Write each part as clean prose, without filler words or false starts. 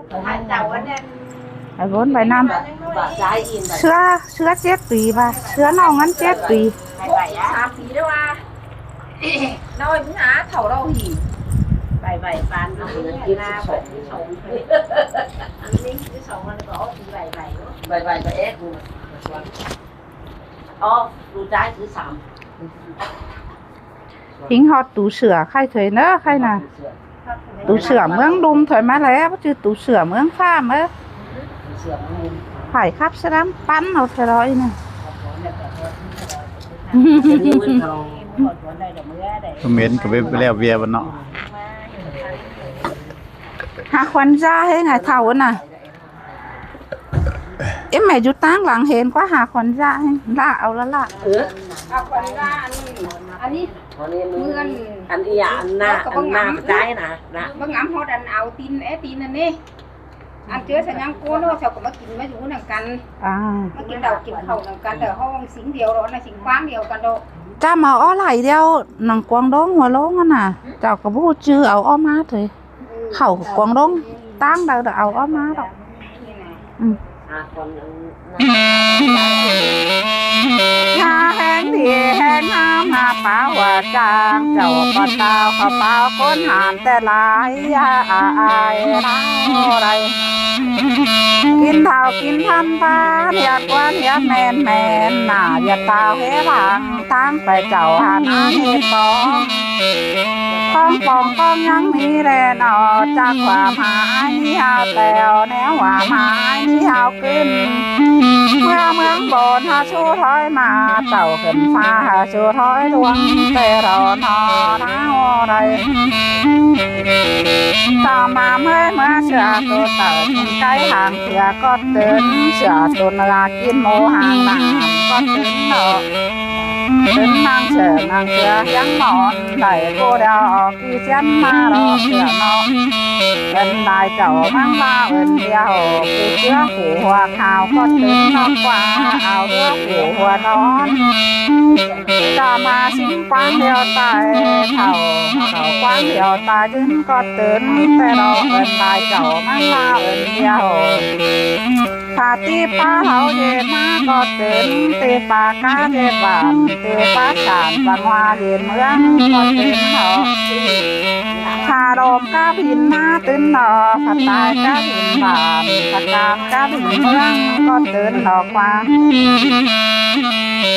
ไอ้vốn vài năm sữa chết tùy bà sữa nào ngắn chết tùy 3 ปีแล้วว่าน้อยมึงหาเท่าเราหีใบปานกินหน้าใบสองลิงที่สองมันก็ตีใบก็เอ็กซ์อ๋อดูใจคือ3 Hình họ tủ sửa khai thuế nữa khai nè tủ sửa mướn đùm thoải mái lẽ chứ tủ sửa mướn pha mới phải khắp sẽ lắm bắn nó phải rồi nè miền cái bên leo về bên nọ hạ khoan ra hết ngày thầu nè em mẹ chú táng làng hền quá hạ khoan ra lạเอาละละคนละอันนี้เมือนอันนี้อันหน้าใจนะบางงำเขาดันเอาตีนตีนนั่นนี่อันเจอสัญญาณโก้เนาะเขาก็มากินมาอยู่หนังกันมากินเดากินเขาหนังกันแต่ห้องสิงเดียวเราในสิงฟ้างเดียวกันโดจ้ามาอ้อไหลเดียวหนังกวางดงหัวโล้งน่ะเจ้าก็พูดชื่อเอาอ้อมาเลยเขากวางดงตั้งเดาเอาอ้อมาดอกnhà hẹn thì hẹn nam hà bảo hòa trang chầu con tao khảo bao con hàn tê lại ai nào đâyกินเท่ากินพันพานอยากวันอยากแมนหน้าอยากตาเฮลังตั้งไปเจ้าหันอาเหตุปองปองยังมีแรงออกจากความหายนี่เอาแล้วแนวความหายนี่เอาขึ้นเมื่อเมืองบนหาชูถอยมาเต่าขึ้นฟ้าหาชูถอยดวงแต่รอนอน้าอะไรต่อมาเมื่อเสือตัวเต่ากินไก่ห่างเสือก็ตื่นเสือตัวนากินหมูห่างหนังก็ตื่นเนาะตื่นนางเสือยังนอนได้กูเดียวกี่เส้นมารอเสือเนาะเป็นได้เจ้ามั่งมาเป็นเดียวกี่เชื้อหูหัวขาวก็ตื่นนอนกว่าเอาเรื่องหูหัวนอนต่อมาสิ้นกว้างเดียวตายเขากว้างเดียวตายจึงก็ตื่นแต่เราเป็นได้เจ้ามั่งมาเป็นเดียวถ้าตีป้าเขาเย็นมาก็ตื่นตีปากกาเย็นหวานตีป้าสานสังวาเย็นเมืองก็ตื่นเขาถ้าโดมกาบินมาตื่นหนอถ้าตายกาบินบานถ้ากาบกาบินเมืองก็ตื่นหนอกว่า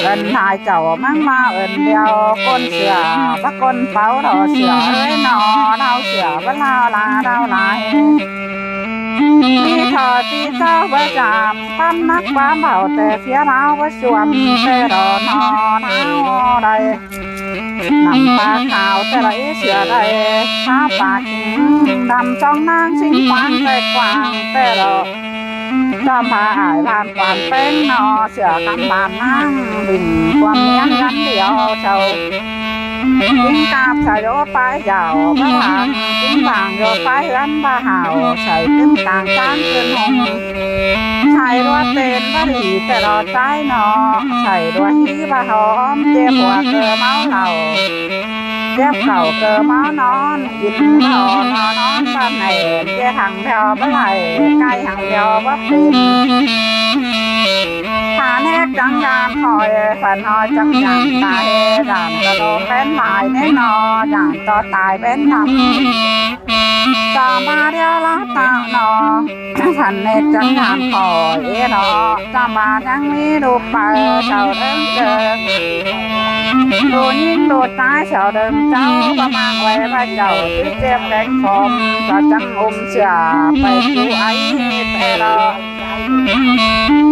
เอินนายเจ้ามั่งมาเอินเดียวก้นเสือพระก้นเฝ้าเราเสือเอ้ยหนอเราเสือเวลาลาเราลายที่ทอที่เจ้าประจำปั้มนักความเบาแต่เสียเราว่าชวนแต่รอนอเท้าใดนำปลาขาวแต่ไรเสือใดข้าปากดำจ้องนางสิงควางแต่กวางแต่รอจอมพาหายผ่านความเป็นนอเสือคำบานนั่งบินความเนี้ยงั้นเดียวเจ้ากินกาบใส่โยไปยาวพระหางกินบางโยไปรันบาหาวใส่ขึ้นกลางจ้างขึ้นหงใส่รัวเต้นบารีแต่รอใจนอใส่รัวฮีบาหอมเจ็บหัวเกลือเมาเหล่าเจ็บเข่าเกลือเมานอนกินนอนบ้านไหนเจ้าหังเดียวบ้านไหนไก่หังเดียวบ้านเป็นแนกจังยานคอยฝันหอยจังยานตายด่านกระโดดเป็นหลายแน่นอด่านต่อตายเป็นดำต่อมาเดียวละตาหนอฝันเนกจังยานคอยหนอต่อมายังมีดูไปเจ้าเดิมเดิมดูยิ่งดูตายเจ้าเดิมเจ้าประมาณไว้พระเจ้าที่เจ็บแดงฟอมก็จังอมเสือไปดูไอ้แต่รอ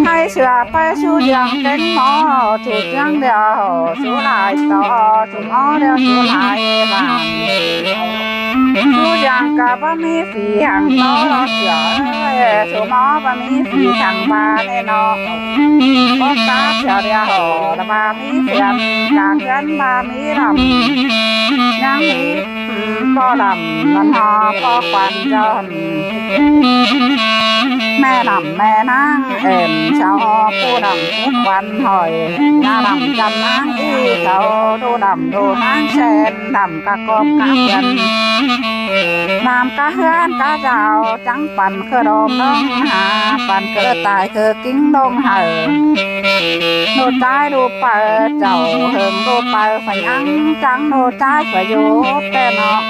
ให้เสือไปชูยังเก่งหมอถูกยังเดียวชูลายต่อชูหมอเดียวชูลายบ้านชูยังกับบะมีฝีหังต่อเสือชูหมอบะมีฝีทางบ้านเนาะพบตาเสือเดียวละบะมีเสียมการเงินบะมีลำยังมีพ่อลำมันหอพ่อควันจนแม่ดำแม่นางเอ็มเช้าผู้ดำทุกวันหอยหน้าดำจำนางอีเช้าดูดำดูนางเชนดำกะกบกะเย็น làm cá hên cá rào trắngปั่นkhơ đom đông hàปั่นcơ tài cơ kính đông hờ nô trái đô bờ chầu hờm đô bờ phải ăn trắng nô trái phải vô tên nọ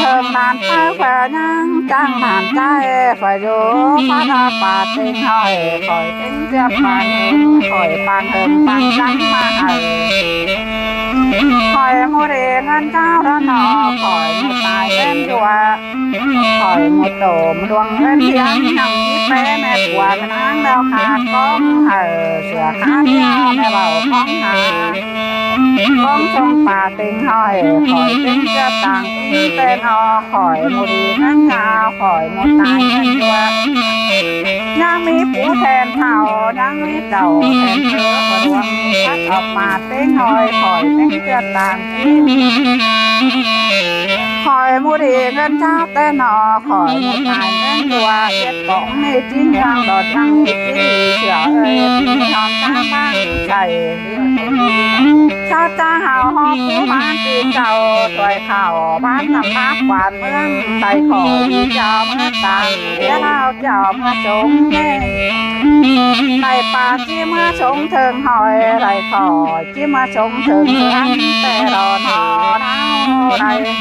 hờm đàn bờ phải nhang trắng đàn trái phải vô phát ra bà tình hỏi khỏi tính tiếp bàn khỏi bàn hờm bàn trắng mà hờ khỏi một đề ngân trao đó nọ khỏi một tài bên chùa khỏi một tổ một luồng bên tiếng nằm ít bé mẹ của mình ăn đau khát con hờ sửa khát nhau mẹ bảo con hà con trong bà tình hỏi khỏi tính cho tàng tin tên họ khỏi một đề ngân trao khỏi một tài bên chùa nhang mi phủ thèn thảo nhang mi đầu thèn thưa và luồng phát ở mà tiếng hỏi khỏi tính cho tàng tin khỏi mua đi ngân trao tên nọ khỏi một tài nên đùa biết bóng mê chín nhang đọt nhang mê chín sửa ơi nhọn cá mang chảy sao cha hào ho phú bán tiền giàu tuổi khảo bán làm bác quản mương đầy khỏi đi chào mưa tàng tía lao chào mưa trống đầy bà chi mưa trống thường hỏi đầy khỏi chi mưa trống thường ăn tè đòn họ đau đầy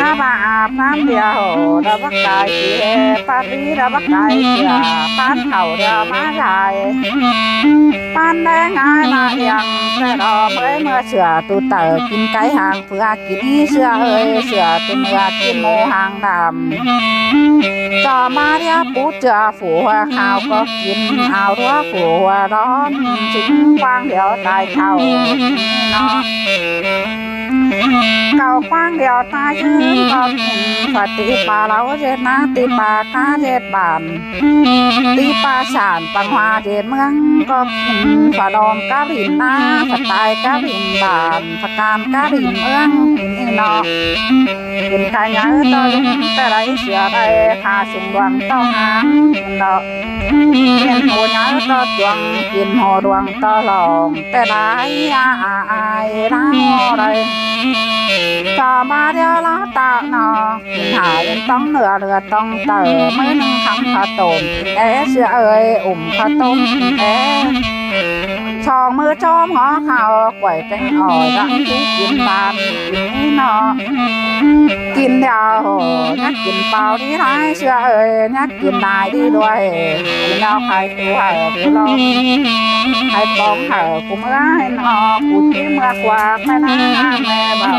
ถ้าบาอาบน้ำเดียวเราบักไก่เสียปารีเราบักไก่เสียปานเข่าเดียวมาใหญ่ปานแดงง่ายมาเอียงแต่ดอกเอ้ยเมื่อเสือตูเต๋อกินไก่หางเพื่อกินเสือเอ้ยเสือตูเมื่อกินหมูหางดำต่อมาเดียวปูเจือฝูหัวข้าวก็กินเอารั้วฝูหัวร้อนจิ้งวางเดียวตายเข่าเนาะเก่าฟังเดียวตายยืนก็ฝาตีปลาเราเจ็ดนะตีปลาก้าเจ็ดบานตีปลาฉานปังหวาเจ็ดเมืองก็ฝาดอมก้าบินนะฝาตายก้าบินบานฝาการก้าบินเมืองนี่เนาะกินไก่ยังต่อแต่ไรเสือไรขาสุ่มดวงต้องหางเนาะกินหัวยังต่อดวงกินหัวดวงต่อหลงแต่ไรร่างอะไรต่อมาเดียวละตาหนอกินหายังต้องเหนือเรือต้องเต๋อไม่นึ่งคำข้าวต้มเสือเอ้ยข้าวต้มช่องมือจอมหอข่าวกวยแตงอ่อยรังที่กินบานกินนี่เนาะกินเดียวนักกินเปล่าดีไรเสือเอ้ยนักกินได้ดีด้วยกินเอาไข่ตัวผู้ลองไข่ปองกูเมื่อให้นอกูที่เมื่อกว่าแม่นางแม่เบา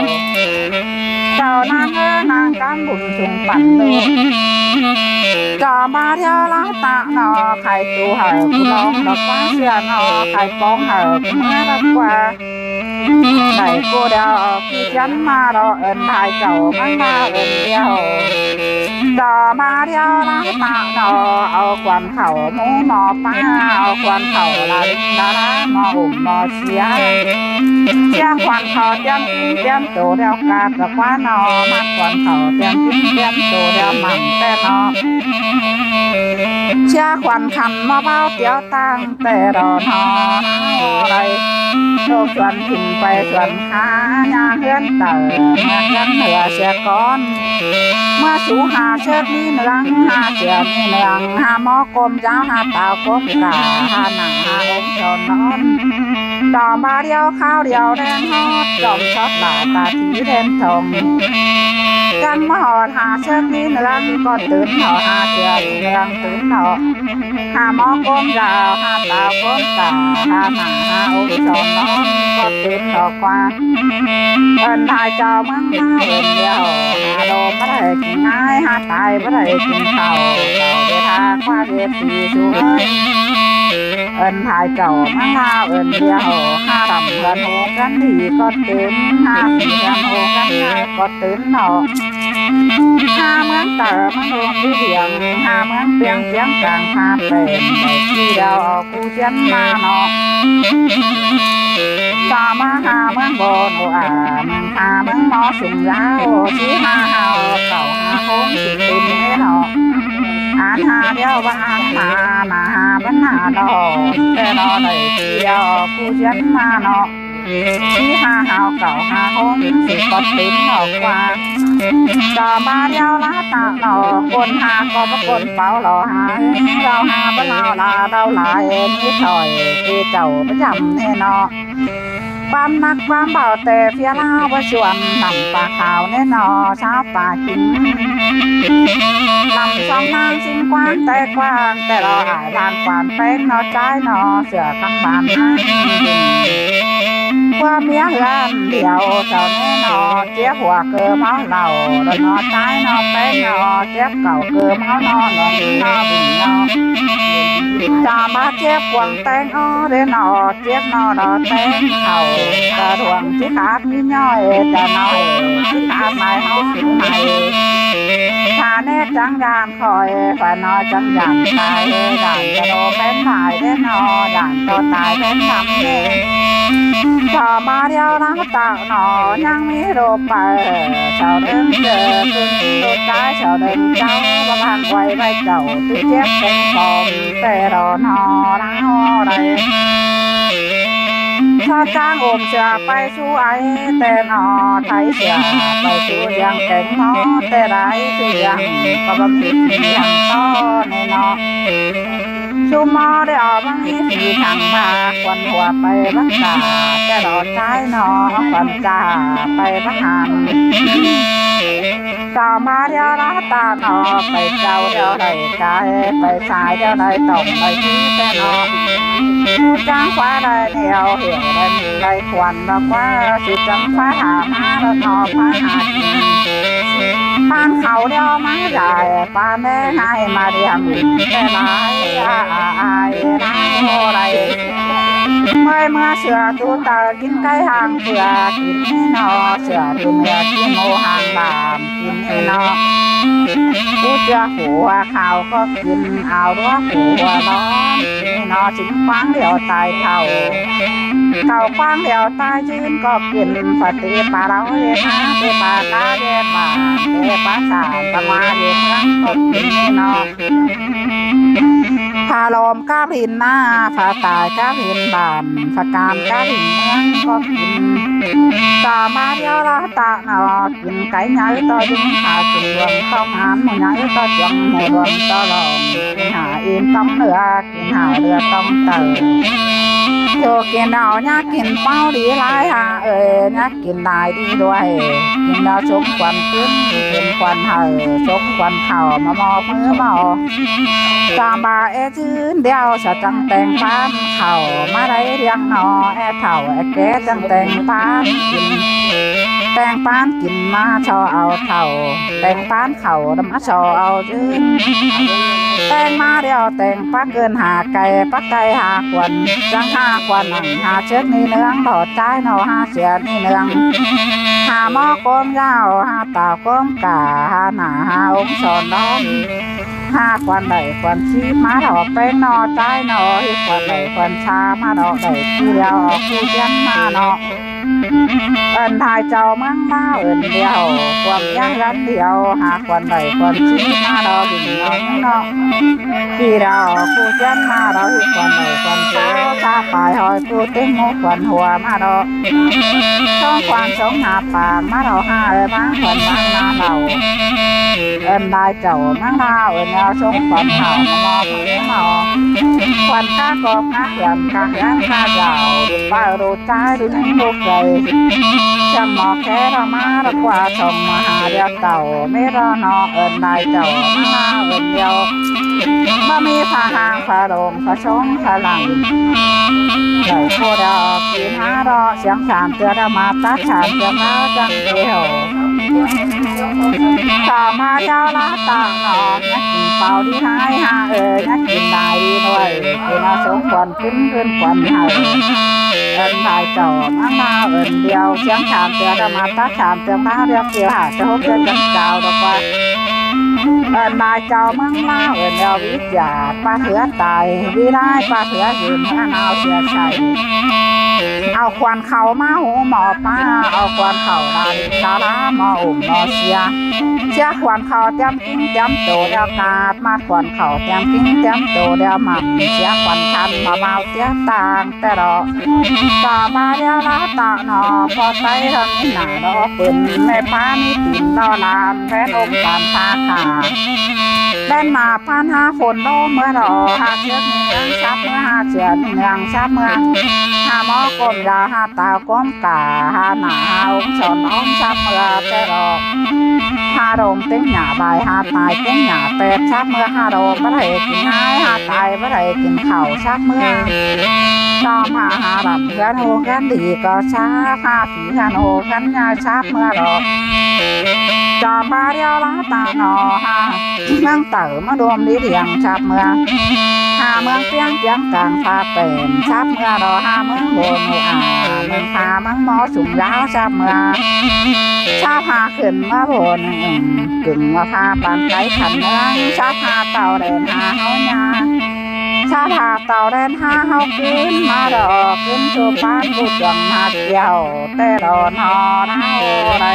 เจ้านางนางกำบุญจุงปั่นดูจ่อมาเที่ยวล้างตาหนอไข่ตัวกูลองดอกฟ้าเสือหนอไข่ปองกูเมื่อรักกว่าไข่กูเดียวพี่ยันมาเราเอิญไทยเจ้ามันมาเอิญเดียวจ่อมาเที่ยวล้างตาหนอเอาควันเข่าหมูหมอป้าเอาควันเข่าลาลิงดาราหมออุ่มหมอเสียเสียควันเข่าเตรียมกินเตรียมโตเดียวกาดกับว่าหนอมาควันเข่าเตรียมกินเตรียมโตเดียวมันแต่หนอเชื่อควันคันมาเบาเตียวตั้งแต่รอหออะไรโลกส่วนถิ่นไปส่วนหายาเฮือนเต๋อมาเฮือนเหนือเสียก้อนเมื่อสูหาเชิดนี่เนืองหาเสียนี่เนืองหาหมอกลมเจ้าหาเต่ากลมกาหาหนังหาองค์ชนนอนต่อมาเดียวข้าวเดียวแดงฮอดจอมช็อตหลาตาทีแดงทองกันมาหอดหาเชือกนี้เนืองก็ตื่นหอหาเชือกเนืองตื่นหอหาหมอกลมยาวหาเต่ากลมกาหาหนังหาองค์ชนนอนก็ตื่นหอกว่าเอินทายเจ้ามั่งหน้าเอินเดียวหาโดมไม่ได้กินง่ายหาตายไม่ได้กินเข่าเดทางว่าเดสีสูงเอินทายเจ้ามั่งหน้าเอินเดียวหาดำเงินโหกันดีก็ตื่นหาเงินโหกันง่ายก็ตื่นหอหาเมืองเต๋อมันโดนที่เดียงหาเมืองเปียงเปียงกลางหาเป็นที่เดียวกูเชียนมาเนาะต่อมาหาเมืองโบนโออาหาเมืองหมอสุ่มยาวชี้หาเฮาเก่าหาโค้งสิตินไม่เนาะอ่านหาเดียวว่าอ่านหาหาปัญหาดอกแต่รอได้ที่เดียวกูเชียนมาเนาะ ที่หาหาวเก่าหาห้องสิก็ติ้นออกว่าต่อมาเดียวละตาหนอคนหาก็บ่คนเฝ้าหล่อหาเราหาบ่เราลาเราหลายนี่ถอยที่เจ้าประจำแน่นอความนักความเบาแต่เพียลาวว่าชวนนำปลาขาวแน่นอชาวป่ากินนำสองนางสิ้นกว้างแต่กว้างแต่เราหายลานกวานแป้งนอใจนอเสือข้างบ้านนั่งว่าเมียเฮือนเดียวเจ้าแน่นอเจี๊ยบหัวเกิเมาเหล่าแล้วนอใจนอแป้งนอเจี๊ยบเก่าเกิเมานอนนอบินนอบินนอจามาเจี๊ยบกวางแตงอ้อเดนอเจี๊ยบนอดอแตงเข่ากระดวงที่ขาดมีน้อยจะน้อยที่ขาดไม่ห้องผิวไหนถ้าแน่จังยานคอยฝ่านอจังยานตายด่านจะโดเป็นตายเดนอด่านก็ตายเป็นดำเด้ต่อมาเดียวน้ำตาหนอยังมีโรคไปชาวเดินเจอคุณโดนใจชาวเดินเจ้าบางทางไว้ไว้เจ้าที่เจ็บเป็นปอมแต่รอนอน้าอะไรชาจ้างโอมเสือไปสู้ไอแต่นอไทยเสือไปสู้ยังแก่งนอแต่ไรสู้ยังก็บำเพ็ญยังต้อในนอชูมอได้ออกบางทีสีทางมาควันหัวไปบักษาแต่รอใจนอควันจ่าไปบักหันต่อมาเดียวละตาหนอไปเจ้าเดียวไรกายไปสายเดียวไรตกไปที่แต่นอผู้จ้างฟ้าได้เดียวเหี่ยวได้มีไรควันบอกว่าสุดจังฟ้าหามาแล้วนอฟ้าหาปานเขาเดียวมาใหญ่ปานแดงให้มาเรียมแต่หลายอายน้ำโมไรเมื่อเสือตัวตากินไก่ห่างเสือกินให้นอเสือตัวเมียกินโมห่างบามกินให้นอผู้เจ้าหัวข่าวก็กินเอาด้วยหัวน้องกินนอจิ้งฟังเดียวตายเท่าฟังเดียวตายยืนก็กินปฏิปาเราเยนะเตปากาเยมาเตปาสาตมาเยทั้งก็กินให้นอพาลมก้ารินหน้าพาตายก้ารินบานพาการก้ารินเมืองก็กินต่อมาเดียวละตาหนอกินไก่ย้ายต่อยิงหาจุดรวมต้องหานหมูย้ายต่อจังหมูรวมต่อลองกินหาอินต้องเรือกินหาเรือต้องเต่าโยกินเอาเนี่ยกินเป้าดีหลายหาเนี่ยกินลายดีด้วยกินเอาชมควันขึ้นเป็นควันเห่าชมควันเข่ามามอมือเมาตามบาจื้นเดียวสะจังแต่งปานเข่ามาได้เรียงนอเถ่าแก่จังแต่งปานกินแต่งปานกินมาชอเอาเถ่าแต่งปานเข่าดำมาชอเอาจื้นแต่งมาเดียวแต่งปักเกินหาไก่ปักไก่หาควันจังหาควันหาเชือกนี่เนื้องถอดใจนอหาเสียนี่เนื้องหาหม้อก้มยาวหาตาก้มกาหาหนาหาองศรน้องหาควันใดควันชีมาดอกเป็นนอใจนอที่ควันใดควันชามาดอกใดที่เดียวคู่ยันมาเนาะทายเจ้าเมืองมาเดียวความย่างรันเดียวหาควันใดควันชีมาดอกดิ่งน้องเนาะที่เราคู่ยันมาเราที่ควันใดควันเช้าชาปลายหอยคู่เต็มมุกควันหัวมาดอกช่องควันสองหาปากมาดอกหาเลยมาควันบางนาเราได้เจ้าเมืองมาเอาชงควันเห่ามามองมือเมาควันข้ากอบข้าเขียนข้าแย้งข้าเจ้าป้ารู้ใจดูในลูกใจจำหมอแค่เรามาเรากว่าชมมหาเดียวเต่าไม่รอนอได้เจ้ามาเดียวมามีพาหางพาลงพาชงพาหลังไหลโคดอกกินหารอเสียงฉานเตือนมาตาฉานเตือนมาจังเดียวต่อมาเจ้าละตาหนอนักกินเป่าดีหายหานักกินได้ดีด้วยกินเอาสงควันขึ้นควันหายได้เจ้ามาเดียวเสียงฉานเตือนมาตาฉานเตือนมาเรียกเกี่ยวหาจะพบเจอจังเจ้าดอกว่าได้เจ้ามั่งมาเดียววิจาป้าเถื่อตายวิไลป้าเถื่อยืนหน้าเสียใจ เอาควันเขามาหูหมอป้าเอาควันเขาลาดิชาลาหมออุ่มหมอเชียควันเขาเตรียมกิ้งเตรียมโตเดียวกาดมาควันเขาเตรียมกิ้งเตรียมโตเดียวมันเชียควันคันมาเมาเตี้ยต่างแต่รอตามาเดียวลาตาหนอพอใจทำนี่หนาดอปืนแม่ป้ามีติ่นรอลานแฟนอมการพาขาแล่นมาพันห้าฝนโลเมื่อรอหาเชือกเนืองชับเมื่อหาเชือกเนืองชับเมื่อหาหมอกลมยาหาตาก้มกาหาหนาหาองสอนอ้อมชับเมื่อแต่รอหาโรมเต็งหยาใบหาตายเต็งหยาแตกชับเมื่อหาโรมบ่ได้กินง่ายหาตายบ่ได้กินเข่าชับเมื่อต่อมาหาดับเพื่อนโหกันดีก็ช้าหาผีกันโหกันยาชับเมื่อรอจอมาเดียวละตาหนอหาเมืองเต๋อมาดวมดีเดียงชับเมื่อหาเมืองเปียงเจียงกลางพาเป็นชับเมื่อรอหาเมืองโบนเมืองพาเมืองมอสุ่มยาวชับเมื่อชาพาขึ้นมาโบนกึ่งมาพาปานไก่ขันเมืองชาพาเต่าเดินหาเฮาญาชาพาเต่าเดินหาเฮาขึ้นมาดอกขึ้นสู่บ้านผู้จวงมาเกี่ยวแต่รอนอเท่าไร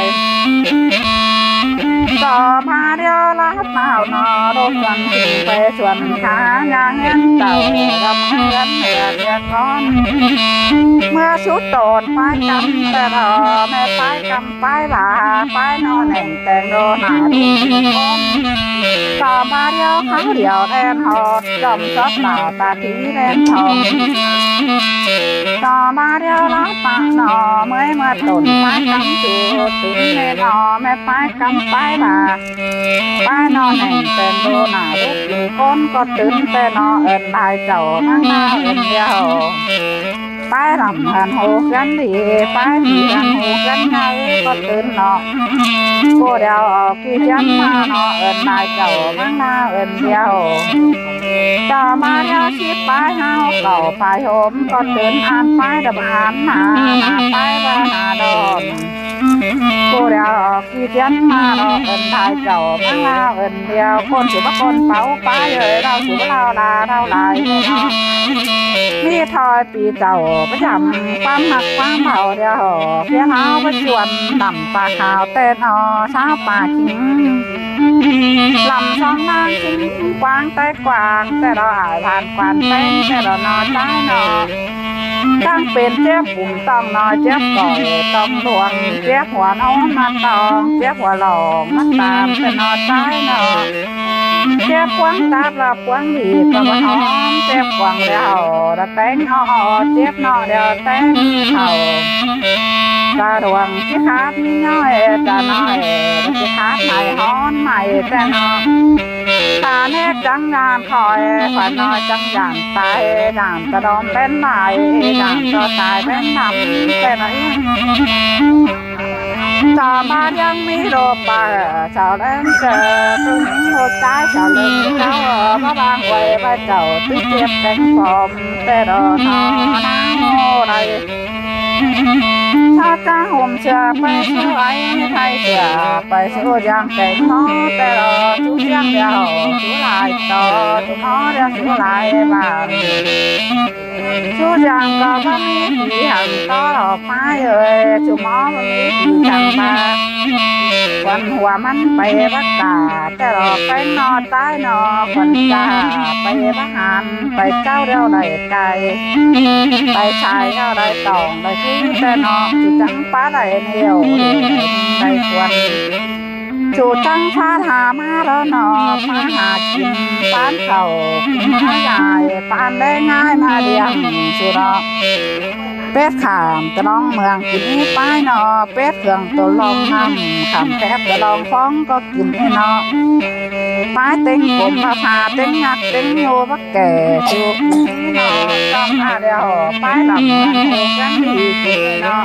ต่อมาเดียวละเต่านอโดนส่วนถึงไปส่วนขายางเห็นเต่ารำเฮือนเหนือเรียกก้อนเมื่อชุดโตนไปกำแต่รอแม่ไปกำไปลาไปนอนแห่งแต่งโดนหาดูคนต่อมาเดียวเขาเดียวแดนหอดจอมซอดเหล่าตาทีแดนทองต่อมาเดียวละปะหนอเมื่อมาต้นไม้กำจูตื่นแม่นอแม่ไปกำไปลาไปนอนแห่งแต่งโดนหาดูคนก็ตื่นแต่นอเอินได้เจ้านั่งหน้าเอินเดียวไปรำกันหูกันดีไปมีกันหูกันไงก็ตื่นเนาะกูเดียวออกกี่ยันมาเนาะเอินนายเจ้าข้างหน้าเอินเดียวต่อมาเดียวชิบไปเฮาเก่าไปโหมก็ตื่นอ่านไปดับอ่านหนาไปบ้านหนาดอนกูเดียวออกกี่ยันมาเนาะเอินนายเจ้าข้างหน้าเอินเดียวคนสุบคนเป่าไปเลยเราสุบเราลาเท่าไรเนาะมีทอยปีเจ้าประจำความหักความเผาเดียวเพียงเอาไปชวนต่ำปลาขาวเต้นอเช้าป่าขิงลำช่องนางขิงกวางใต้กวางแต่เราหายผ่านกวานเต้นแต่เรานอนได้นอตั้งเป็นเจ็บปุ่มต้องนอยเจ็บก่อยต้องดวงเจ็บหัวน้องมาตองเจ็บหัวหลงมันตามแต่นอนได้นอเจ็บกวางตาเรากวางดีก็มาหอมเจ็บกวางเดียวเราเต้นอ่อเจ็บนอเดียวเต้นเข่ากระดวงที่ขาดมีน้อยจะน้อยที่ขาดไหนฮ้อนใหม่แต่นอตาเนตจังงานคอยขวัญน้อยจังยานตายยานกระดองเป็นไหนยานก็ตายเป็นนำแต่ไหนต่อมายังมีโรปาชาวเล่นเจอตุ้งหัวใจชาวเล่นเจ้าพระบางไว้พระเจ้าตื้อเจ็บแต่งผมแต่ดอนน้ำไรชาจ้าห่มเชือไปช่วยไทยเชือไปช่วยยังแต่งน้อแต่รอชุดยังเดียวชุดลายต่อชุดน้อเดียวชุดลายบ้านชุดยังก็ไม่มีผีหันต่อดอกไม้ชุดหมอไม่มีผีจังมาวันหัวมันไปรักษาแต่รอไปนอนใต้นอคนจ้าไปประหารไปเจ้าเดียวไหลไกลไปชายเท่าไรต่องไปที่แต่นอจุดจังป้าไหลเดียวไปควรจุดจังฟ้าถามาแล้วนอมาหากินปานเข่ากินหาใหญ่ปานได้ง่ายมาเดียงสุดอกเป็ดขามตะลองเมืองกินป้ายนอเป็ดเครื่องตัวลองน้ำขำแคบตะลองฟ้องก็กินให้นอไม้เต็งผมมาพาเต็งงักเต็งโยบักแก่จูบนี่นอต้องหาเดียวป้ายหลับกันโหกันดีกินนอ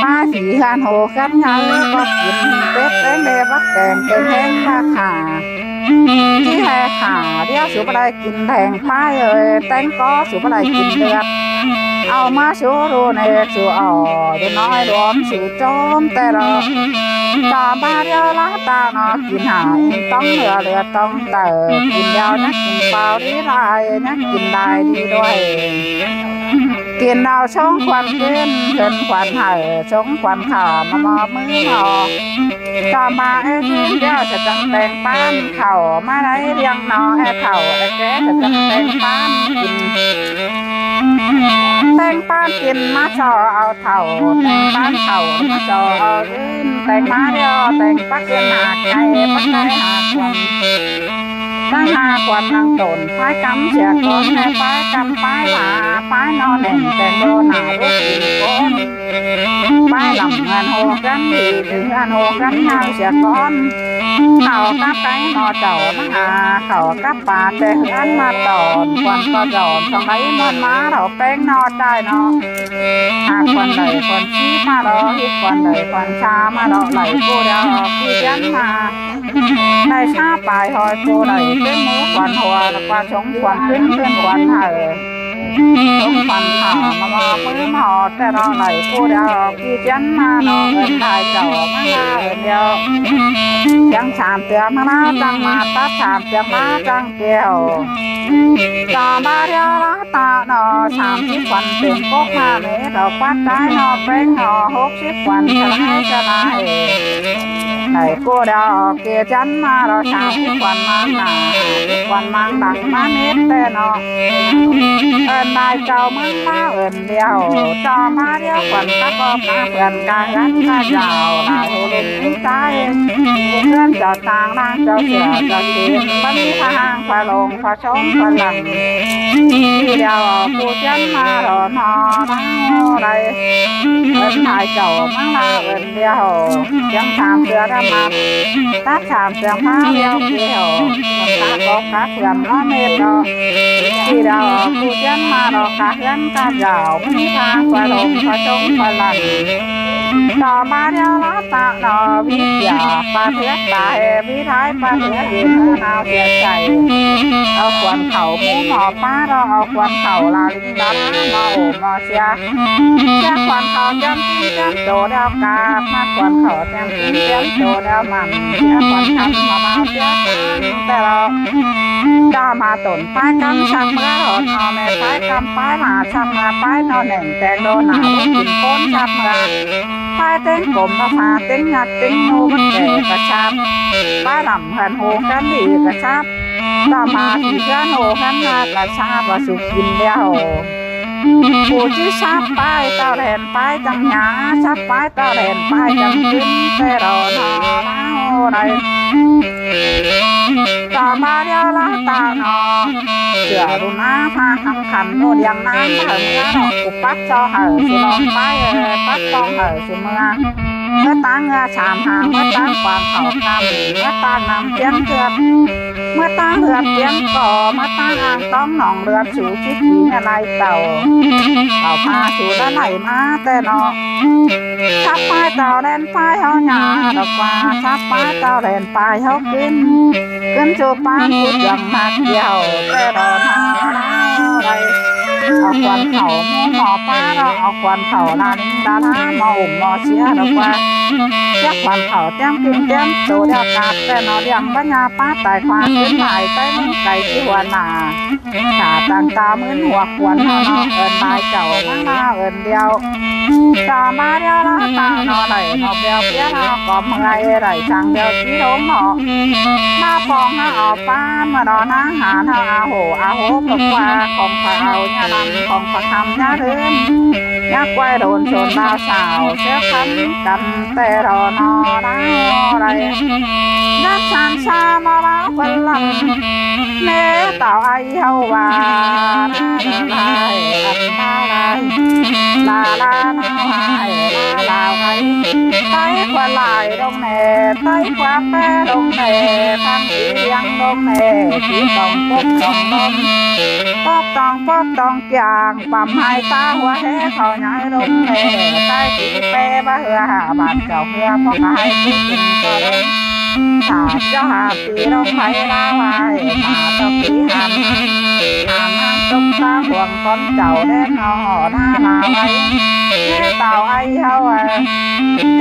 ป้ายสีกันโหกันเงาก็กินเป็ดเต็งเดบักแกงเต็งแห้งข้าขาที่แห่ขาเดียวสุบอะไรกินแทงป้ายแตงก็สุบอะไรกินเลือดเอามาชูรูในชูอ่อดูน้อยรวมชูโจมแต่เราตาบาเดียวละตาเนาะกินหายต้องเหลือต้องเติบกินยาวนักกินเปล่าดีไรนักกินได้ดีด้วย กินดาวช่องควันขึ้นเกินควันเหอช่องควันข่ามามอมือหอต่อมาไอ้ที่เดียวจะจังแตงป้านเข่ามาได้เรียงนอไอ้เข่าไอ้แกจะจังแตงป้านกินแตงป้านกินมาจอเอาเข่าแตงป้านเข่ามาจอเอาลื่นแตงมาเดียวแตงปักเกินหาไก่ปักไก่หาควันตั้งหากวันนางตนป้ายกำเสียก้อนในป้ายกำป้ายหลาป้ายนอนแหน่งแต่โดนหนาลูกกินก้อนป้ายหลังเงินโหกันดีถึงเงินโหกันยาวเสียก้อนเขากับไก่นอเจ้ามาหาเขากับป่าแต่เงินมาตอนควันก็หย่อนทำไมมันมาเราแป้งนอได้เนาะหากคนใดคนชี้มารออีกคนใดคนช้ามารอไหลกูเดียวพี่ยันมาในชาปลายหอยกูใดเป็นหมูควันหัวแล้วก็ชงควันขึ้นควันเหอชงควันขาวมาปื้มหอแต่เราไหลกูเดียวพี่ยันมาเนาะเอินทายเจ้ามาเอินเดียวยังชามเตือมาหน้าจังมาตัดชามเตือมาจังเกี่ยวจอมาเดียวละตาเนาะ30 วันเป็นพวกมาเมเราควัดได้เนาะเป็นเนาะ60 วันจะได้ไอ้กูเดียวเกี่ยจันมาเรา30 วันมาหนาวันมังดังมาเม็ดแต่เนาะเอินได้เจ้ามึงมาเอินเดียวจอมาเดียววันตะก็มาเพื่อนกันกันก็ยาวหลายลุงใจเพื่อนเจ้าต่างนางเจ้าเสือเจ้าจีนมันมีทางพาลงพาชมพาหลังที่เดียวกูจันมาเรานออะไรเอินได้เจ้ามึงมาเอินเดียวยังชามเสือดำมาตาชามเสือมาเดียวเกี่ยวตาก็ขาเสื่อมล้อเม็ดเราที่เดียวกูจันมาเราขาเลื่อนกาเจ้ามันมีทางพาลงพาชมพาหลังต่อมาเดียวละตาหนอวิทยาปาเทียตาวิท้ายปาเทียเห็นนาวเสียใจเอาควันเข่าหมูหมอป้าเราเอาควันเข่าลาลิงดำมาโอมาเสียควันเข่าจำจิ้มจำโตเดียวกาบมาควันเข่าจำจิ้มจำโตเดียวมันเสียควันคันมาเมาเสียแต่เราด่ามาตนป้ายกำชักเมื่อหอดนอแม่ป้ายกำป้ายหมาชักมาป้ายนอนแหน่งแตงโดนหนาลูกกินโค้นชักมาป้ายเต้นกลมมาพาเต้นหยัดเต้นนูมันแก่กระชับป้ายหล่ำหันโหกันดีกระชับต่อมาที่กันโหกันมากระชับว่าสุกินเดียวผู้ที่ชับป้ายเต้าแดนป้ายจังหยาชับป้ายเต้าแดนป้ายจังขึ้นแต่รอนออะไรต่อมาเดียวละตาหนอเสือรุน้าพาคำขันโนเดียงน้ำเถิงน้าดอกกุปักจอเหอสุนองป้ายปักตองเหอสุเมื่อตาเงือชามหางเมื่อตาควางเขาคำเมื่อตานำเตียงเกือบเมื่อตาเหือบเตียงก่อเมื่อตาอ่างต้องหนองเรือสูชิขีอะไรเต่าพาสูละไหลมาแต่นอชับป้ายเต่าแดนป้ายเขาหยาดอกว่าชับป้ายเต่าแดนป้ายเขาขึ้นโจป้าพูดอย่างมากเดียวแต่รอหน้าอะไรเอาควันเข่าหมอป้าเราเอาควันเข่าลาลิงดาลาหมออุ่มหมอเสียดอกว่าเจ้าควันเข่าเต็มขึ้นเต็มโตเดียวกาดแต่นอเดียงปัญญาป้าตายความขึ้นหายใต้มือไก่ที่หัวหนาขาตันตามือหัวควันเอิญตายเจ้ามาหน้าเอิญเดียวตามาเดียวละตานอไหลนอเดียวเปี้ยนอกอมไงไหลจังเดียวที่โดนหมอมาปองมาออกป้านมาดอนะหาอาโหบอกว่าของพระเอาเนี่ยนำของพระคำเนี่ยลืมยักไว้โดนชนดาวสาวเสียคันกันแต่รอนอได้อะไรนักชานชามาบ้าคนหลังเนื้อเต่าไอเฮาว่าลายอันลาลายลาลาลาลาไอไต้กว่าลายดงแน่ไต้กว่าแป้ดงแน่ทางอียังดงแน่ที่ต้องปกต้องนมปกต้องจางปั๊มให้ตาหัวแห่เขาใหญ่ดงแน่ไต้ที่เป้บ้าเหือหาบาดเจ้าเหือพกให้ผู้กินก็ได้ถ้าเจ้าหาปีลงไปลาไว้ถ้าเจ้าปีหันตรงตาห่วงคนเจ้าแน่นอหน้าลาไว้แม่เต่าไอเฮา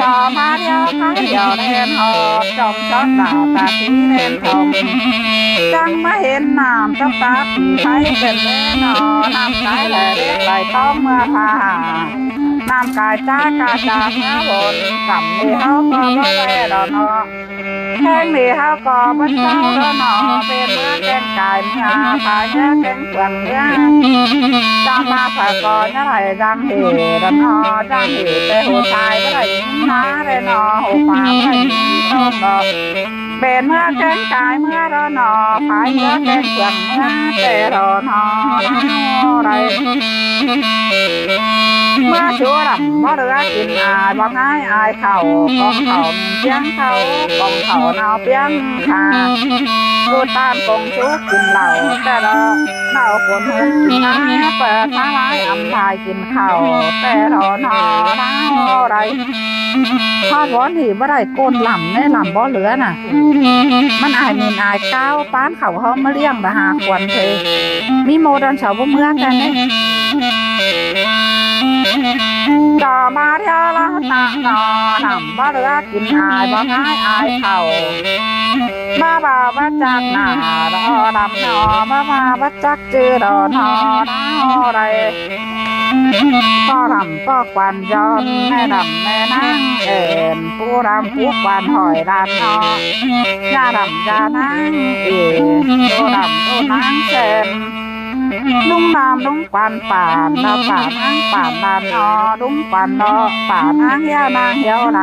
จอมาเดียวครั้งเดียวแน่นหอจอมจอดดาวตาตีแน่นทมจังมาเห นน้ำจับตาผีไทยเป็นเล่นอน้ำกายแหล่เล็กไหลต้องเมื่อพาน้ำกายจ้ากาจากเนื้อบนกำนี่เขาก็บ่ได้ดอกเนาะแข้งนี่เขาก็บ่เจ้าดอกเนาะเป็นเมื่อแกงกายเมื่อพายแกงเปลืองเมื่อจำมาผ่าก่อนอะไรจังเหดเนาะจังเหแต่หัวใจบ่ได้ยินหาเลยเนาะหัวฟ้าบ่ได้ยินเนาะเป็นเมื่อแกงกายเมื่อรอนอพายเมื่อแกงเปลืองเมื่อแต่รอนออะไรเมื่อชัวรำบ่เรือกินอายบ่ง่ายอายเข่ากองเข่าเพียงเข่ากองเข่าเนาเพียงขาดูตามกงชุกกินเหล้าแต่ละเหล้าคนเฮกินน้ำเปิดท้ายอำพายกินข้าวแต่รอนอน้าอะไรทอดร้อนหีบ่ได้โกนลำในลำบ่เหลือน่ะมันอายมีนอายก้าวป้านเขาเขามาเลี้ยงมาหาควันเทมีโมดันเฉาบ่เมืองกันเนี่ยต่อมาเท่าละนางนอนำบ่เหลือกินอายบ่ง่ายอายเขามาบ่าวบ่จักหน้าดอดำนอมาบ่จักจือดอนอน้าอะไรป้อรำป้อควันย้อนแม่ดำแม่นางเอ็นผู้รำผู้ควันหอยดานนอยาดำยานางเอ๋ตัวดำตัวนางเชนลุงน้ำลุงควันป่านดาป่านางป่านดานนอลุงควันนอป่านางยานางเหี่ยวด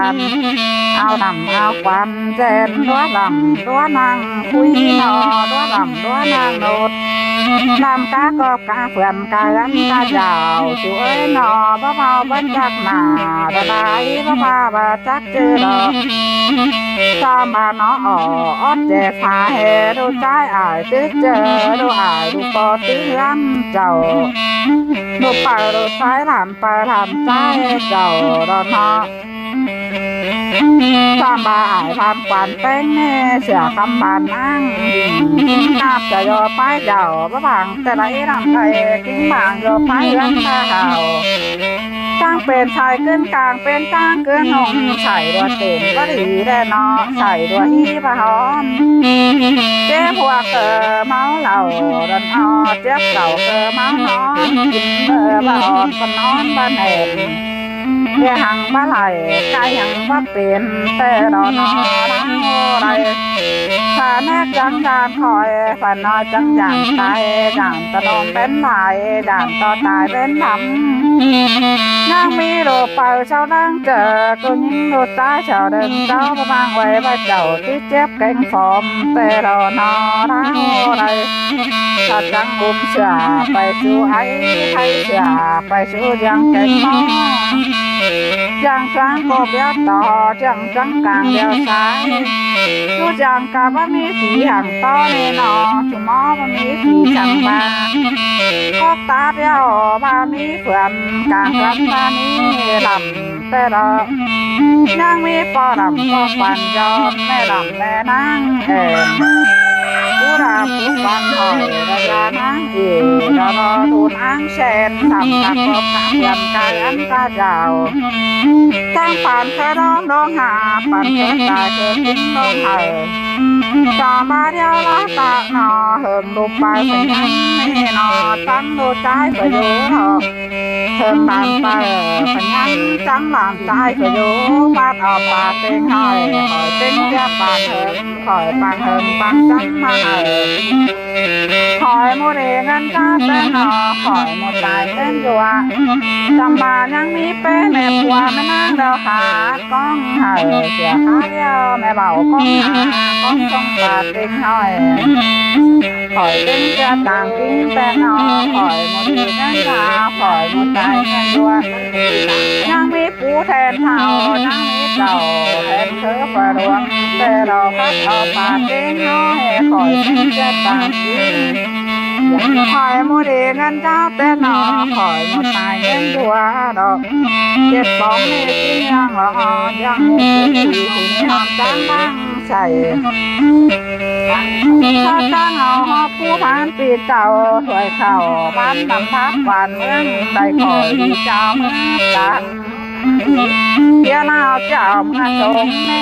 ำเอาดำเอาควันเจนตัวดำตัวนางคุยนอตัวดำตัวนางโนดลำกากอบกาเฟื่อนกาอันกายาวช่วยหนอบ่เมาบ่จักหนาดได้บ่พาบ่จักเจอดอกตามมาหนอออดเจพาเฮดูใจอายตึกเจอดูอายดูปอตื้อลำเจ้าดูเป่าดูสายหลานเป่าหลานใจเจ้าดอนอตามบาอายผ่านควันแป้งแน่เสียคำบานนั่งนับจะโยไปเจ้าบ่บางแต่ไรนำใจกิ้งบางโยไปเรื่องตาเห่าจ้างเป็นชายเกินกลางเป็นจ้างเกินหงใส่ดัวเต็มก็ดีแน่นอใส่ดัวฮีบะหอมเจ๊พวกเมาเหล่าดันอเจ็บเก่าเมานอนกินบะหอมก็นอนบ้านเห็นแค่หังบ้าไหลกายยังว่าเป็นแต่ดอนอรังอะไรถ้าแนกจังการคอยฝันนอจังอย่างตายอย่างตะนองเป็นลายอย่างต่อตายเป็นทำนางมีโรเป่าเช้านั่งเจอกุญโรตาเช้าเดินเจ้าบางไว้บ้าเจ้าที่เจ็บแกงฟอมแต่ดอนอรังอะไรถ้าจังบุมเสือไปสู่ไอ้ไทยเสือไปสู่ยังแกงมอจังจังก็เบี้ยต่อจังจังกลางเดียวซ้ายดูจังกับว่ามีสีห่างต่อเนนอชุมอว่ามีสีจังบาก็ตาเดียวบามีเฟื่อนกลางลำบามีลำแต่เรายังมีปอดำก็ฟันยอมแม่ลำแม่นางเอ็นผู้ราผู้ฟันหอยระยะนางเอ๋ดอดูนางเชนทำกับกบกางยำกายอันกาเจ้าตั้งป่านเคยร้องร้องหาป่านเคยตายเคยทิ้งร้องหาจอมาเดียวละตาหนอเหิมลูกไปเป็นยังไม่หนอตั้งดูใจไปอยู่หรอกเหิมบานไปเป็นยังจังหลังใจไปอยู่บาดออกปากเต็งหอยหอยเต็งเดียบปากเหิมหอยปากเหิมปากจังมาหอยโมเดเงินจ้าเป็นหอหอยโมตายเป็นยัวจำบายังมีเป็นแม่ผัวไม่นั่งเดียวขาก้องหายเสียขาเดียวแม่เบาก้องหาก้องต้องปากเต็งหอยหอยเต็งจะต่างกิ้งเป็นหอหอยโมเดเงินจ้าหอยโมตายเป็นยัวยังมีปูแทนเท้ายังมีเจ้าแทนเธอประดวงแต่เราพัดเอาปากเต็งหอยหอยเต็งจะต่างกิ้งหอยโมเดเงินจ้าเป็นหอหอยโมตายเป็นยัวดอกเจ็บสองนี่กินยังหรอยังมีสีสีหอมจังบ้างใส่ถ้าจ้างเอาหอบผู้พันปีเจ้าถวยเข่าบ้านนำทับหวานเมืองได้คอยเจ้าเมืองกัน เดี๋ยวเราเจ้ามาชงแม่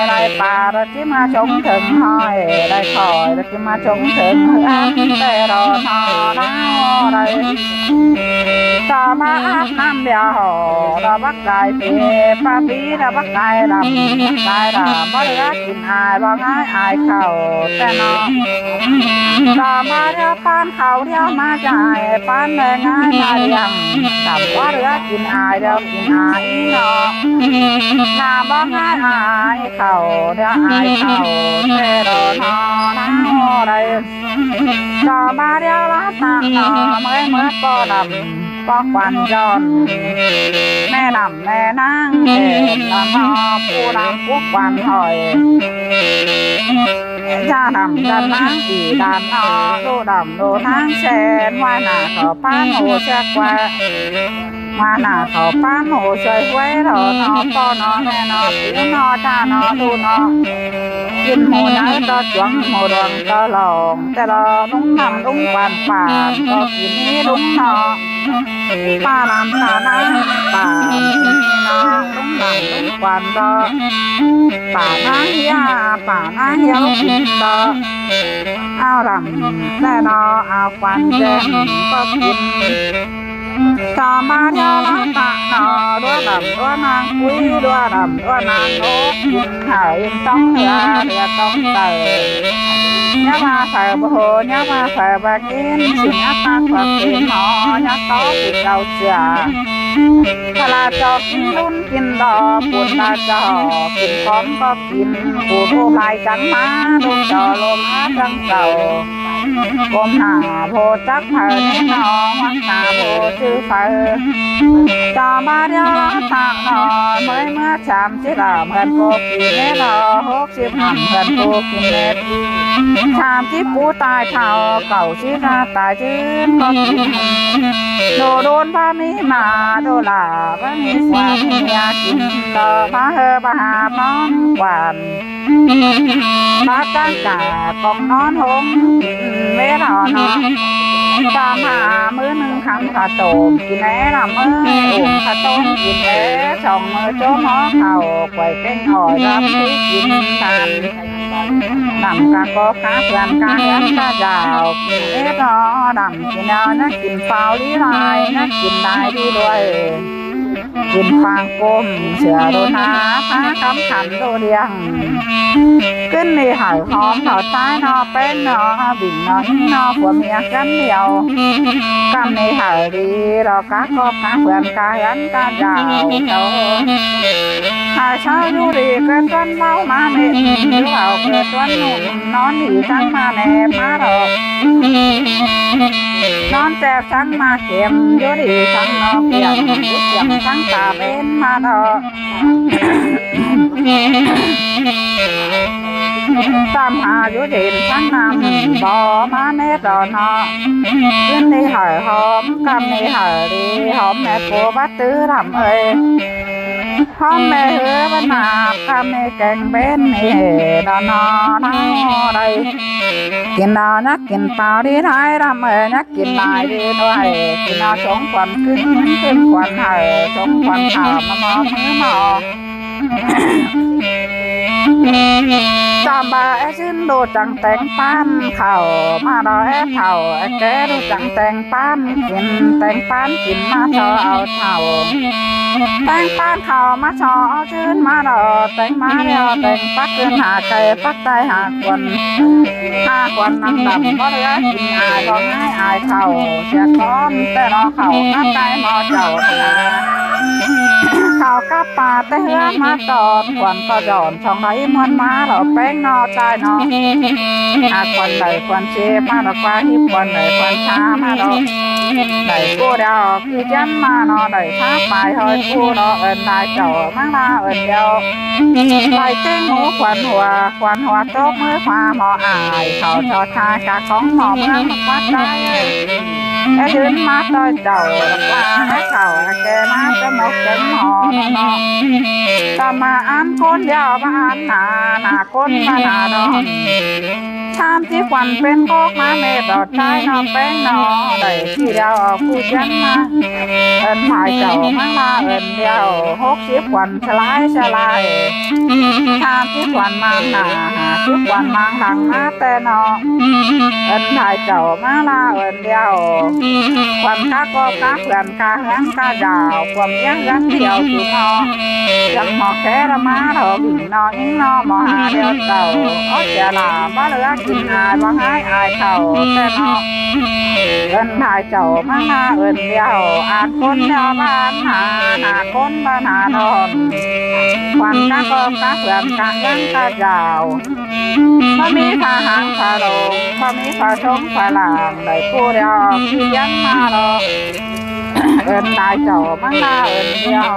ได้ป่าเราที่มาชงถึงห้อยได้คอยเราที่มาชงถึงอันแต่รอนอน้าอะไรต่อมาอาบน้ำเดียวเราบักไก่เปียป้าปีเราบักไก่ดำไก่ดำบ่เหลือกินอายบ่ง่ายอายเข่าแต่นอต่อมาเดี๋ยวปานเขาเดี๋ยวมาจ่ายปานแรงง่ายมาเรียงดับว่าเหลือกินอายเดี๋ยวกินอายเนาะหน้าบ่ง่ายอายเข่าเดี๋ยวอายเข่าแต่รอนอน้าอะไรต่อมาเดี๋ยวละตาหนอเมื่อก็ดำก็ควันย้อนแม่ดำแม่นางเอ็นละนอผู้ดำผู้ควันหอยจ้าดำดันนางอีดันนอดูดำดูนางแสนว่าหน้าเขาป้านโหเช็กว่าว่าหน้าเขาป้านโหเช็กไว้รอนอป้อนอแม่นอปีนอจ้านอดูนอกินหมูน้อยก็จวงหมูดวงก็หลงแต่รอลุงนำลุงปานป่านก็กินนี้ลุงนอป้าลำตาหน้าป่าน้องลุงนำลุงปานรอป่าหน้าเหี้ยป่าหน้าเหี้ยกินรอเอาลำแต่รอเอาควันแดงก็กินต่อมาเดี๋ยวละตาหนอด้วยดำด้วยนางคุยด้วยดำด้วยนางโน้กินหายต้องเรือต้องเตยnhá ba phải bồ hồ nhá ba phải bà kín chỉ nhá ta phải kín nó nhá tó thì đầu chảถ้าลาจอกินลุ้นกินดอกปุ่นลาจอกินพร้อมก็กินปูโทลายจังมาลูกจอลมหาจังเก่าก้มหน้าโพจักเผยในน้องวัดตาโพชื่อเผยจอมาเดียวตาหนอเมื่อชามสิลาเพื่อนโกกินเน่ดอ60 ห่ำเพื่อนโกกินเน่ชามที่ปูตายเท่าเก่าสิหน้าตายจืดก็กินโดนพามีมาโดลาพามีสวามียากินดอพาเฮบาหาน้องหวานพาจ้างกากองนอนหงกินเวรอนอตามหามื้อหนึ่งคำข้าโตมกินแหน่ละมื้ออุ่มข้าต้มกินแหน่ช่องมือโจ้หมอเข่าไก่เก่งหอยรับที่กินทานดำกะโกกะเพื่อนกะเห็นกะยาวกินเอ็ดดำกินเอานะกินเปล่าดีลายนะกินได้ดีด้วยกินฟางก้มเสือโดนหาพาคำขันโดเดียงขึ้นในหายหอมหน่อใต้นอเป็นนอบิ่งนอนี่นอผัวเมียกันเดียวกำในหายดีเรากะกบกะเพื่อนกะเห็นกะยาวโตหายเช้าอยู่ดีเกิดวันเมามาเม็ดอยู่เอาเกิดวันหนุ่มนอนดีทั้งมาแนบมาดอกนอนแจบทั้งมาเข็มอยู่ดีทั้งนอกเกี่ยงยุดเกี่ยงทั้งตาเป็นมาดอกตามหาอยู่ดินทั้งนำบ่อมาเน็ดอนอขึ้นในหอยหอมกำในหอยดีหอมแม่ปูบัดตื้อทำเอ้ยหอมแม่เหือบ้านนาบกำในแกงเบ้นนี่ดอนอน้าอะไรกินนอนักกินเปล่าดีท้ายทำเอ้ยนักกินลายดีด้วยกินนอชงควันขึ้นควันหอยชงควันขาวมาหมอมือหมอจอมบาไอ้ชิ้นดูจังแตงป้านเข่ามาดอไอ้เข่าไอ้แกดูจังแตงป้านกินแตงป้านกินมาชอเอาเข่าแตงป้านเข่ามาชอเอาชื้นมาดอแตงมาเดียวแตงปักเกินหาไก่ปักใจหาควันนั่งดำก็เลยกินอายก็ง่ายอายเข่าเสียก้อนแต่รอเข่าน้ำใจมอเจ้าข่าวกับป่าแต่เฮือมาตอดควันก็หย่อนช่องไหลมวนมาเราแป้งนอใจนออาควันไหลควันเชมาเราควาหิบควันไหลควันช้ามาเราไหลกูเดียวคือจันมานอไหลท้าไปหอยกูนอเอิญนายเจ้ามาลาเอิญเดียวไหลเจ้งหูควันหัวโต๊ะมือขวาหมออายเขาชอชายกะของหมอเมืองวัดใจไอ้ยืนมาต่อยเจ้าแล้วว่าไอ้เข่าไอ้แกมาจะหมกเต็มหอต่อมาอันคนเดียวมาอันหนาคนมาหนาดอน ชามที่ควันเป็นโคกมาเม็ดดอดใจนอแป้งนอได้ที่เดียวออกผู้ยันมาเอินหายเจ้ามังลาเอินเดียว60 ควันสลายชามที่ควันมังหนา50 ควันมังหลังมาแต่นอเอินหายเจ้ามังลาเอินเดียวควันข้าก็ข้าเพื่อนข้าเฮือนข้าดาวความเลี้ยงกันเดียวถึงนอยังหมอแค่ละมาเราบิ่งนอยิ่งนอหมอหาเดียวเจ้าเจ้าลาบ่เหลือกินอายบ่ให้อายเขาแต่นอเอินหายเจ้ามังลาเอินเดียวอาจคนเดียวบ้านหาคนบ้านหาดอนควันข้าก็ข้าเพื่อนข้าเฮือนข้าดาวบ่มีผ้าหางผ้าโรงบ่มีผ้าชมผ้าหลางได้ผู้เดียวที่ยังมาหรอกเอินตายเจ้ามังลาเอินเดียว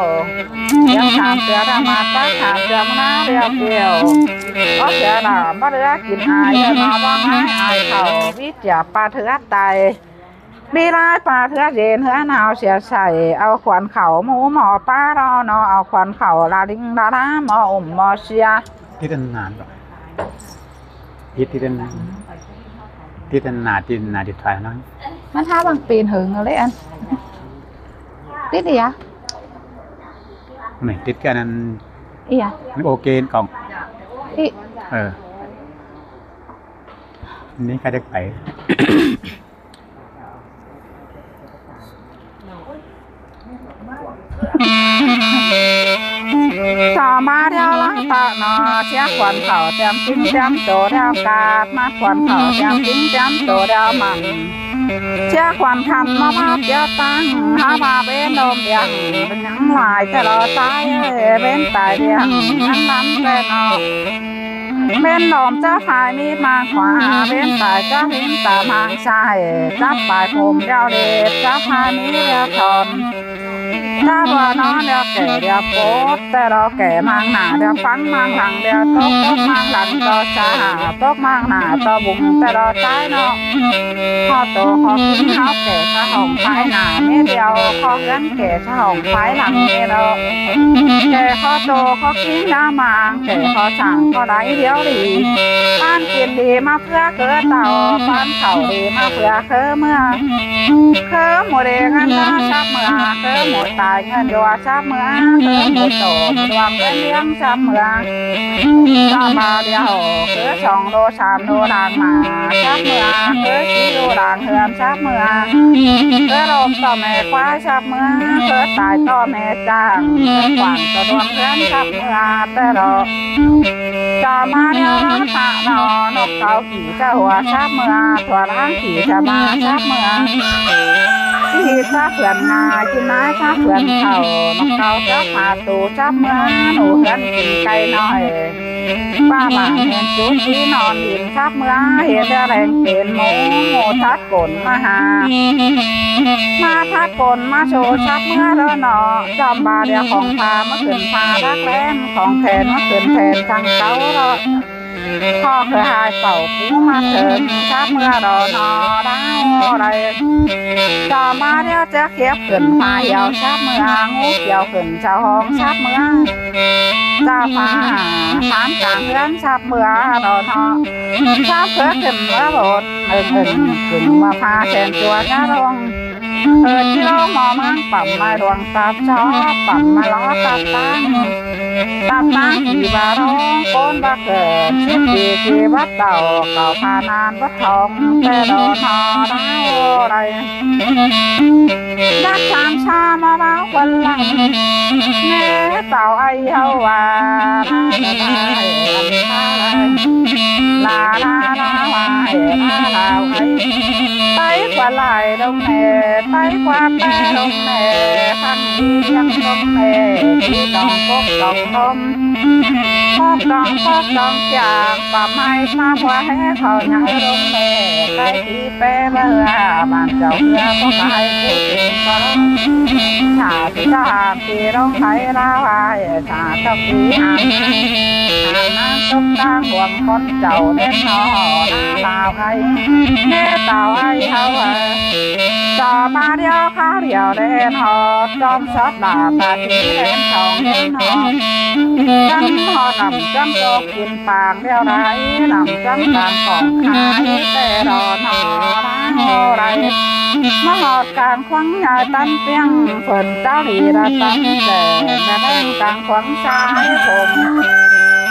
ยังถามเสือธรรมะก็ถามเสือมังลาเดียวเดียวเพราะเสือหนาบ่เหลือกินอายนอบ่ให้อายเขาวิจาปลาเถือไตมีลายปลาเถือเย็นเถือหนาวเสียใส่เอาขวัญเขาหมูหมอป้ารอนอเอาขวัญเขาลาดิงลาดาหมออุ่มหมอเสียที่ตั้งนานก่อนที่ตั้งนานที่ถ่ายน้อยมันท้าบางปีนหึงเลยอันติดอีอะไม่ติดกันนั้นอีอะโอเคกล่องอีนี่ใครได้ไปต่อมาเดียวลังตาหนอเชี่ยขวัญเขาเตรียมจิ้งเตรียมโตเดียวกาดมาขวัญเขาเตรียมจิ้งเตรียมโตเดียวมันเชี่ยขวัญคันมาเจ้าตั้งหามาเป็นโดมเดียงเป็นยังหลายแต่เราตายเป็นตายเดียงนั้นแต่นอเป็นหนอมเจ้าพายมีดมาขวาเป็นตายเจ้าหินตามางชายจับปลายผมเดียวเด็ดเจ้าพายมีเดียวทอนถ้าบ่นอนเดียวแก่เดียวโป๊ดแต่เราแก่มังหนาเดียวฟังมังหลังเดียวตกมังหลังต่อชาตกมังหนาต่อบุงแต่เราใจเนาะพอโตพอกินข้าวแก่ข้าหงไฟหนาเมื่อเดียวพอเงินแก่ข้าหงไฟหลังเมื่อเราแก่พอโตพอกินน้ำมังแก่พอสั่งพอได้เดียวดีบ้านกินดีมาเพื่อเกิดเต่าบ้านเข่าดีมาเพื่อเคอเมื่อเคอหมดเองงั้นนะชักเมื่อเคอหมดตายเงินดัวชับเมืองเกิดหมดโตรวมเป็นเลี้ยงชับเมืองชาบาเดียวเกิด2 โล 3 โลด่างมาชับเมืองเกิด4 โลด่างเฮือมชับเมืองเกิดลมต่อแม่ควายชับเมืองเกิดตายต่อแม่จ้างเกิดขวางกระดวงเพื่อนชับเมืองแต่เราจามาเดียวตาหนอนกเขาขี่จะหัวชับเมืองถั่วล้างขี่จะมาชับเมืองที่ชับเพื่อนนากินไม้ชับเพื่อนเขานกเขาชับหาตูชับเมืองหนูเพื่อนกินไก่น้อยป้าบ้านเห็นจุดที่นอนดินชับเมืองเห็นแรงเป็นหมูทัดกลมาหาทัดกลมาโชว์ชับเมืองแล้วหนอจอมบาเดียวของพามาขึ้นพารักแร้ของแทนมาขึ้นแทนทางเขาเราพ่อเคยหายเป่าปูมาเถิดชับเมื่อรอนอได้อะไรต่อมาเดี๋ยวจะเก็บขึ้นพาเหี่ยวชับเมื่องูเกี่ยวขึ้นเจ้าห้องชับเมื่อจ้าฟ้าถามกลางเรือนชับเมื่อรอนอชับเพื่อขึ้นเมื่อบนขึ้นมาพาแทนตัวจ้าลงที่เราหมอมังปั่มมาดวงตับชอบปั่มมาล้อตับตั้งที่บาร้องโกนบาเกิดชิดดีที่วัดเต่าเก่าพานานวัดทองแต่ดอนหอได้อะไรดักสามชามาบ้าวันหลังเนื้อเต่าไอเฮาวาลาลาลาวายลาลาไอไต้กว่าลายดงเน่ไต้กว่าแม่ดงเน่พันดียังดงเน่ที่ดองพกดองนมพกดองจากป่าไม้มาว่าให้เขาหนังดงเน่ไต้ที่เป้เมื่อบ้านเจ้าเพื่อพวกไอ้ผู้ติดก็ชาติทหารที่ร้องไห้ลาวายชาติผู้หางนางตุ๊กตาห่วงคนเจ้าเด่นหอลาวไอ้แม่เต่าไอ้เขาจอ ba đeo khá điều đen họ trong sót đà ta chỉ lên thòng lên họ chân họ nằm chân cô kiên bàng đeo đáy nằm chân đàn còn khai tê đòn họ đá đây mà họ càng khoáng nhai tan tiếng phần cháu đi ra tan để mà đang càng khoáng sai cùng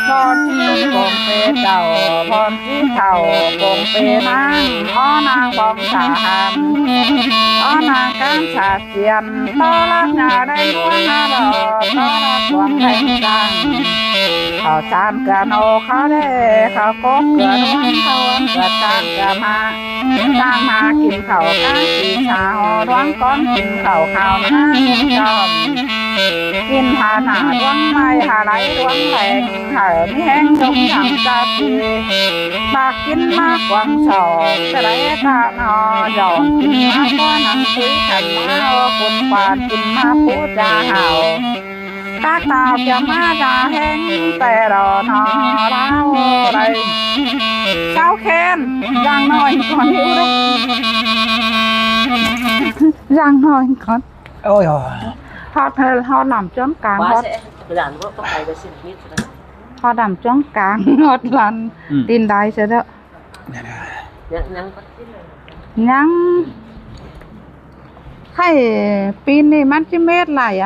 con chim cùng phê đầu con chim thầu cùng phê nang ó nang bông xà hàn ó nang cán xà xiên to lát nhà đây nuông hà đò to lát quăng thanh cangเขาจานกะโนเขาได้เขาโกบเกลือน้องเขาเกิดจานกะมาจางมากินเขาก้างสีชาวร้องก้อนกินเขาข้าวน้ำจอมกินหาหนาร้องไม่หาไหลร้องแรงเหอไม่แห้งจงทำตาปีมากินมากกว่างสอบจะได้ตาหนอหยองกินมาก็นังซื้อขันมาคุณปานกินมาพูดจาเห่าcác tàu cho má ra hén tè đò nọ lao đây sao khen răng nồi còn hiểu đấy răng nồi còn ôi rồi họ làm chấm càng họ họ làm chấm càng ngọt lần tin đây sẽ đó nhắn hay pin này mắt chứ mét lại à